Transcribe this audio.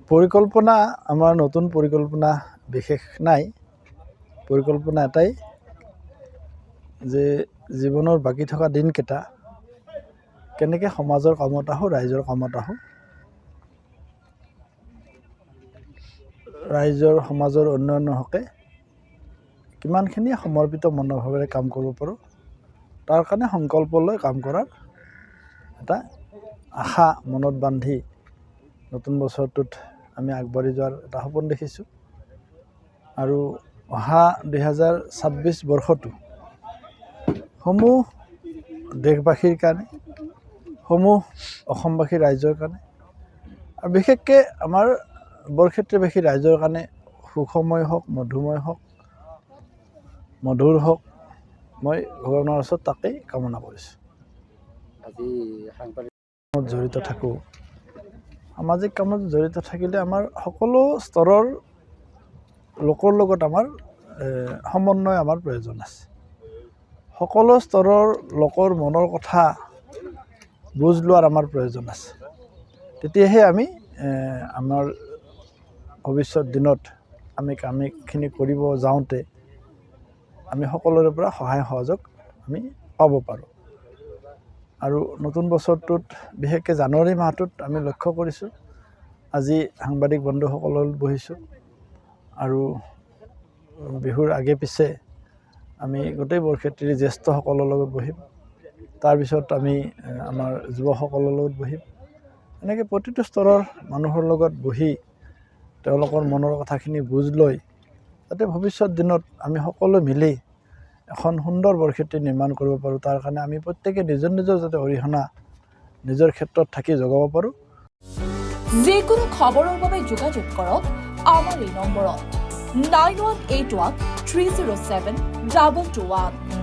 পৰিকল্পনা আমাৰ নতুন পৰিকল্পনা বিশেষ নাই। পৰিকল্পনা এটাই যে জীৱনৰ বাকী থকা দিনকেইটা কেনেকৈ সমাজৰ কামত আহোঁ, ৰাইজৰ কামত আহোঁ, ৰাইজৰ সমাজৰ উন্নয়নৰ হকে কিমানখিনি সমৰ্পিত মনোভাৱেৰে কাম কৰিব পাৰোঁ, তাৰ কাৰণে সংকল্প লৈ কাম কৰাৰ এটা আশা মনত বান্ধি নতুন বছৰটোত আমি আগবাঢ়ি যোৱাৰ এটা সপোন দেখিছোঁ। আৰু অহা 2026 বৰ্ষটো সমূহ দেশবাসীৰ কাৰণে, সমূহ অসমবাসী ৰাইজৰ কাৰণে আৰু বিশেষকৈ আমাৰ বৰক্ষেত্ৰবাসী ৰাইজৰ কাৰণে সুখময় হওক, মধুময় হওক, মধুৰ হওক, মই ভগৱানৰ ওচৰত তাকেই কামনা কৰিছোঁ। আজি সাংবাদিক জড়িত থাকোঁ। সামাজিক কামত জড়িত থাকিলে আমাৰ সকলো স্তৰৰ লোকৰ লগত আমাৰ সমন্বয় আমাৰ প্ৰয়োজন আছে। সকলো স্তৰৰ লোকৰ মনৰ কথা বুজ লোৱাৰ আমাৰ প্ৰয়োজন আছে। তেতিয়াহে আমি আমাৰ ভৱিষ্যত দিনত আমি কামখিনি কৰিব যাওঁতে আমি সকলোৰে পৰা সহায় সহযোগ আমি পাব পাৰোঁ। আৰু নতুন বছৰটোত বিশেষকৈ জানুৱাৰী মাহটোত আমি লক্ষ্য কৰিছোঁ, আজি সাংবাদিক বন্ধুসকলৰ বহিছোঁ আৰু বিহুৰ আগে পিছে আমি গোটেই বৰক্ষেত্ৰীৰ জ্যেষ্ঠসকলৰ লগত বহিম, তাৰপিছত আমি আমাৰ যুৱসকলৰ লগত বহিম। এনেকৈ প্ৰতিটো স্তৰৰ মানুহৰ লগত বহি তেওঁলোকৰ মনৰ কথাখিনি বুজ লৈ যাতে ভৱিষ্যত দিনত আমি সকলো মিলি এখন সুন্দৰ বৰক্ষেত্ৰী নিৰ্মাণ কৰিব পাৰোঁ, তাৰ কাৰণে আমি প্ৰত্যেকে নিজৰ নিজৰ যাতে অৰিহণা নিজৰ ক্ষেত্ৰত থাকি জগাব পাৰোঁ। যিকোনো খবৰৰ বাবে যোগাযোগ কৰক আমাৰ এই নম্বৰত 9181 307 221।